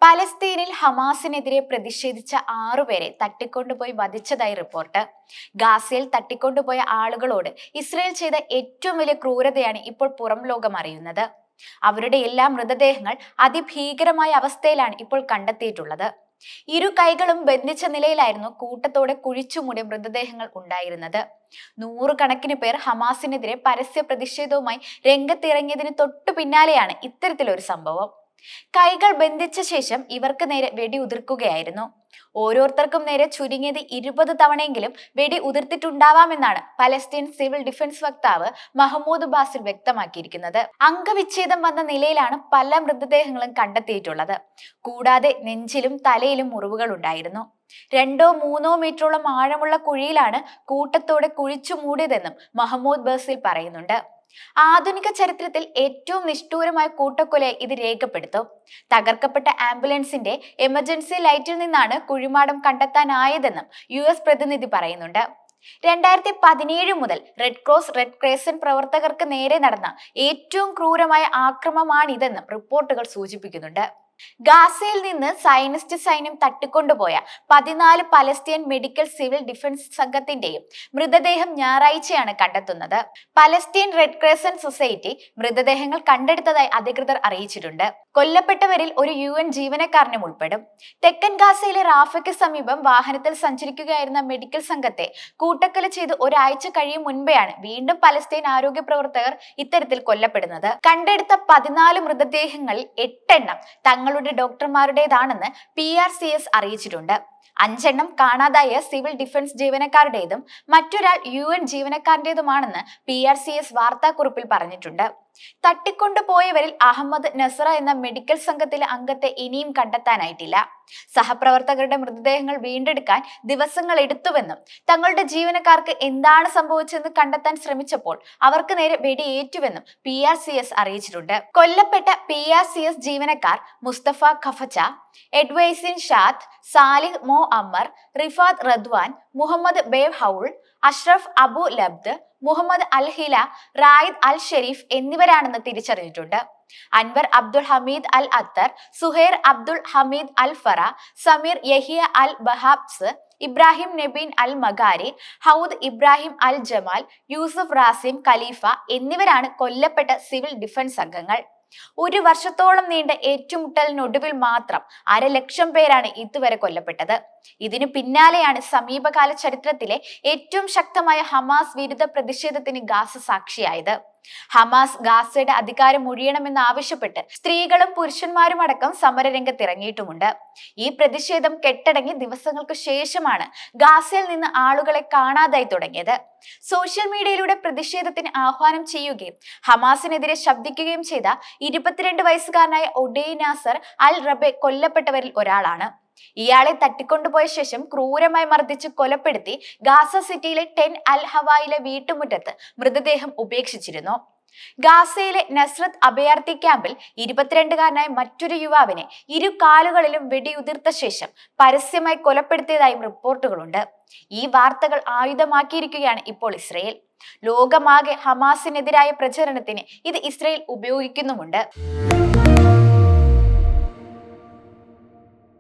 പലസ്തീനിൽ ഹമാസിനെതിരെ പ്രതിഷേധിച്ച 6 പേരെ തട്ടിക്കൊണ്ടുപോയി വധിച്ചതായി റിപ്പോർട്ട്. ഗാസയിൽ തട്ടിക്കൊണ്ടുപോയ ആളുകളോട് ഇസ്രയേൽ ചെയ്ത ഏറ്റവും വലിയ ക്രൂരതയാണ് ഇപ്പോൾ പുറം ലോകം അറിയുന്നത്. അവരുടെ എല്ലാ മൃതദേഹങ്ങൾ അതിഭീകരമായ അവസ്ഥയിലാണ് ഇപ്പോൾ കണ്ടെത്തിയിട്ടുള്ളത്. ഇരു കൈകളും ബന്ധിച്ച നിലയിലായിരുന്നു കൂട്ടത്തോടെ കുഴിച്ചുമൂടിയ മൃതദേഹങ്ങൾ ഉണ്ടായിരുന്നത്. 100 കണക്കിന് പേർ ഹമാസിനെതിരെ പരസ്യ പ്രതിഷേധവുമായി രംഗത്തിറങ്ങിയതിന് തൊട്ടു പിന്നാലെയാണ് ഇത്തരത്തിലൊരു സംഭവം. കൈകൾ ബന്ധിച്ച ശേഷം ഇവർക്ക് നേരെ വെടി ഉതിർക്കുകയായിരുന്നു. ഓരോരുത്തർക്കും നേരെ ചുരുങ്ങിയത് 20 തവണയെങ്കിലും വെടി ഉതിർത്തിട്ടുണ്ടാവാമെന്നാണ് പലസ്തീൻ സിവിൽ ഡിഫൻസ് വക്താവ് മഹ്മൂദ് ബാസിൽ വ്യക്തമാക്കിയിരിക്കുന്നത്. അംഗവിച്ഛേദം വന്ന നിലയിലാണ് പല മൃതദേഹങ്ങളും കണ്ടെത്തിയിട്ടുള്ളത്. കൂടാതെ നെഞ്ചിലും തലയിലും മുറിവുകൾ ഉണ്ടായിരുന്നു. 2-3 മീറ്ററോളം ആഴമുള്ള കുഴിയിലാണ് കൂട്ടത്തോടെ കുഴിച്ചു മൂടിയതെന്നും മഹ്മൂദ് ബാസിൽ പറയുന്നുണ്ട്. ആധുനിക ചരിത്രത്തിൽ ഏറ്റവും നിഷ്ഠൂരമായ കൂട്ടക്കൊലയെ ഇത് രേഖപ്പെടുത്തും. തകർക്കപ്പെട്ട ആംബുലൻസിന്റെ എമർജൻസി ലൈറ്റിൽ നിന്നാണ് കുഴിമാടം കണ്ടെത്താനായതെന്നും US പ്രതിനിധി പറയുന്നുണ്ട്. 2017 മുതൽ റെഡ് ക്രോസ് റെഡ് ക്രസന്റ് പ്രവർത്തകർക്ക് നേരെ നടന്ന ഏറ്റവും ക്രൂരമായ ആക്രമണമാണിതെന്നും റിപ്പോർട്ടുകൾ സൂചിപ്പിക്കുന്നുണ്ട്. ഗാസയിൽ നിന്ന് സയനിസ്റ്റ് സൈന്യം തട്ടിക്കൊണ്ടുപോയ 14 പലസ്തീൻ മെഡിക്കൽ സിവിൽ ഡിഫൻസ് സംഘത്തിന്റെയും മൃതദേഹം ഞായറാഴ്ചയാണ് കണ്ടെത്തുന്നത്. പലസ്തീൻ റെഡ് ക്രസന്റ് സൊസൈറ്റി മൃതദേഹങ്ങൾ കണ്ടെടുത്തതായി അധികൃതർ അറിയിച്ചിട്ടുണ്ട്. കൊല്ലപ്പെട്ടവരിൽ ഒരു UN ജീവനക്കാരനും ഉൾപ്പെടും. തെക്കൻ ഗാസയിലെ റാഫയ്ക്ക് സമീപം വാഹനത്തിൽ സഞ്ചരിക്കുകയായിരുന്ന മെഡിക്കൽ സംഘത്തെ കൂട്ടക്കൊല ചെയ്ത് ഒരാഴ്ച കഴിയും മുൻപെയാണ് വീണ്ടും പലസ്തീൻ ആരോഗ്യ പ്രവർത്തകർ ഇത്തരത്തിൽ കൊല്ലപ്പെടുന്നത്. കണ്ടെടുത്ത 14 മൃതദേഹങ്ങളിൽ 8 എണ്ണം തങ്ങളുടെ ഡോക്ടർമാരുടേതാണെന്ന് PRCS അറിയിച്ചിട്ടുണ്ട്. 5 എണ്ണം കാണാതായ സിവിൽ ഡിഫൻസ് ജീവനക്കാരുടേതും മറ്റൊരാൾ UN ജീവനക്കാരൻ്റെതുമാണെന്ന് PRCS വാർത്താക്കുറിപ്പിൽ പറഞ്ഞിട്ടുണ്ട്. തട്ടിക്കൊണ്ടുപോയവരിൽ അഹമ്മദ് നസറ എന്ന മെഡിക്കൽ സംഘത്തിലെ അംഗത്തെ ഇനിയും കണ്ടെത്താനായിട്ടില്ല. സഹപ്രവർത്തകരുടെ മൃതദേഹങ്ങൾ വീണ്ടെടുക്കാൻ ദിവസങ്ങൾ എടുത്തുവെന്നും തങ്ങളുടെ ജീവനക്കാർക്ക് എന്താണ് സംഭവിച്ചതെന്ന് കണ്ടെത്താൻ ശ്രമിച്ചപ്പോൾ അവർക്ക് നേരെ വെടിയേറ്റുവെന്നും PRCS അറിയിച്ചിട്ടുണ്ട്. കൊല്ലപ്പെട്ട PRCS ജീവനക്കാർ മുസ്തഫ ഖഫച്ച, എഡ്വൈസിൻ ഷാത്ത്, Salih Mo Ammar, Rifat Radwan, Mohammed Bev Houl, Ashraf Abu Labd, Mohammed al Hila, Raed al Sharif എന്നിവരാണെന്ന് തിരിച്ചറിഞ്ഞിട്ടുണ്ട്. Anwar Abdul Hamid al Attar, Zuhair Abdul Hamid al Farra, Samir Yahya al Bahabs, Ibrahim Nabeen al Maghari, Houd Ibrahim al Jamal, Yusuf Rasim Khalifa എന്നിവരാണ് കൊല്ലപ്പെട്ട civil defence അംഗങ്ങൾ. 1 വർഷത്തോളം നീണ്ട ഏറ്റുമുട്ടലിനൊടുവിൽ മാത്രം 1/2 ലക്ഷം പേരാണ് ഇതുവരെ കൊല്ലപ്പെട്ടത്. ഇതിനു പിന്നാലെയാണ് സമീപകാല ചരിത്രത്തിലെ ഏറ്റവും ശക്തമായ ഹമാസ് വിരുദ്ധ പ്രതിഷേധത്തിന് ഗാസ സാക്ഷിയായത്. ഹമാസ് ഗാസയുടെ അധികാരം ഒഴിയണമെന്നാവശ്യപ്പെട്ട് സ്ത്രീകളും പുരുഷന്മാരും അടക്കം സമരരംഗത്തിറങ്ങിയിട്ടുമുണ്ട്. ഈ പ്രതിഷേധം കെട്ടടങ്ങി ദിവസങ്ങൾക്ക് ശേഷമാണ് ഗാസയിൽ നിന്ന് ആളുകളെ കാണാതായി തുടങ്ങിയത്. സോഷ്യൽ മീഡിയയിലൂടെ പ്രതിഷേധത്തിന് ആഹ്വാനം ചെയ്യുകയും ഹമാസിനെതിരെ ശബ്ദിക്കുകയും ചെയ്ത 22 വയസ്സുകാരനായ ഒഡേ നാസർ അൽ റബെ കൊല്ലപ്പെട്ടവരിൽ ഒരാളാണ്. ഇയാളെ തട്ടിക്കൊണ്ടുപോയ ശേഷം ക്രൂരമായി മർദ്ദിച്ച് കൊലപ്പെടുത്തി ഗാസ സിറ്റിയിലെ ടെൻ അൽ ഹവായിലെ വീട്ടുമുറ്റത്ത് മൃതദേഹം ഉപേക്ഷിച്ചിരുന്നു. ഗാസയിലെ നസ്രത്ത് അഭയാർത്ഥി ക്യാമ്പിൽ 22-കാരനായ മറ്റൊരു യുവാവിനെ 2 കാലുകളിലും വെടിയുതിർത്ത ശേഷം പരസ്യമായി കൊലപ്പെടുത്തിയതായും റിപ്പോർട്ടുകളുണ്ട്. ഈ വാർത്തകൾ ആയുധമാക്കിയിരിക്കുകയാണ് ഇപ്പോൾ ഇസ്രയേൽ. ലോകമാകെ ഹമാസിനെതിരായ പ്രചരണത്തിന് ഇത് ഇസ്രയേൽ ഉപയോഗിക്കുന്നുമുണ്ട്.